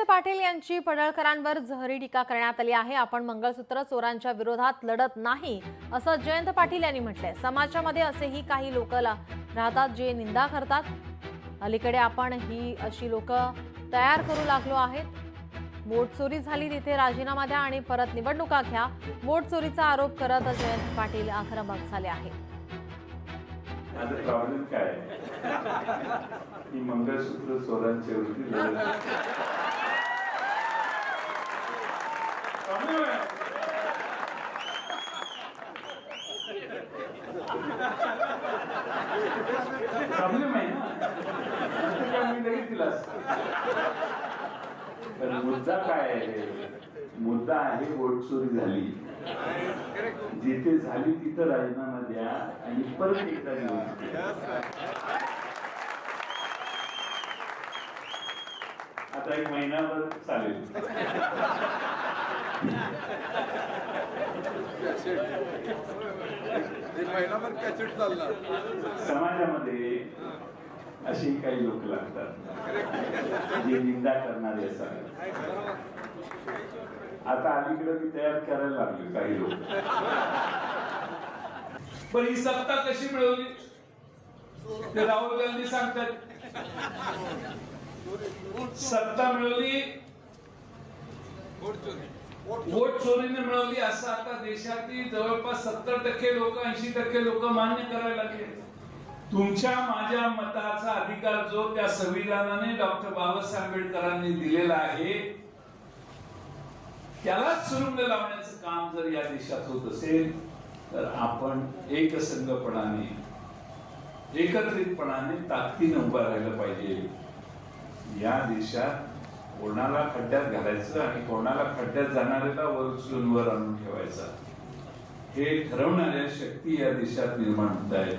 जयंत पाटील यांची पडळकरांवर जहरी टीका करण्यात आली आहे। आपण मंगळसूत्र चोरांच्या विरोधात लढत नाही असं जयंत पाटील यांनी म्हटलंय। समाजामध्ये असेही काही लोक राहतात जे निंदा करतात। अलीकडे आपण ही अशी लोक तयार करू लागलो आहेत। वोट चोरी झाली तिथे राजीनामा द्या आणि परत निवडणुका घ्या, वोट चोरीचा आरोप करत जयंत पाटील आक्रमक झाले आहेत। आता प्रॉब्लेम काय आहे की मंगळसूत्र चोरांच्या विरुद्ध लढत प्रॉब्लेम आहे ना, मी लगेच दिलास। पण मुद्दा काय आहे? मुद्दा आहे वोट चोरी झाली, जिथे झाली तिथं राजीनामा द्या आणि परत एकदा निवडणूक। आता एक महिनाभर चालेल। समाजामध्ये अशी काही लोक लागतात जे निंदा करणारे असतात। आता अलीकडे मी तयार करायला लागले काही लोक। पण ही सत्ता कशी मिळवली ते राहुल गांधी सांगतात। सत्ता मिळवली वोट चोरीने मिळवली असं आता देशातील जवळपास 70% लोक 80% लोक मान्य करायला लागले। तुमच्या माझ्या मताचा अधिकार जो त्या संविधानाने डॉक्टर बाबासाहेब आंबेडकरांनी दिलेला आहे त्याला सुरुंग लावण्याचं काम जर या देशात होत असेल तर आपण एकसंघपणाने एकत्रितपणाने ताकदीने उभा राहिलं पाहिजे। या देशात कोणाला खड्ड्यात घालायचं आणि कोणाला खड्ड्यात जाणाऱ्याला वर उचलून वर आणून ठेवायचा हे ठरवणाऱ्या शक्ती या देशात निर्माण होत आहेत।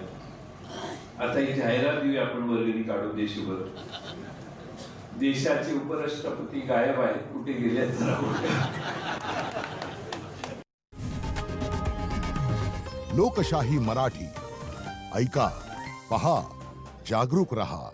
आता ही जाहिरात देऊया आपण, वर्गणी काढू देशभर। देशाचे उपराष्ट्रपती गायब आहेत, कुठे गेले जरा। लोकशाही मराठी ऐका, पहा, जागरूक रहा।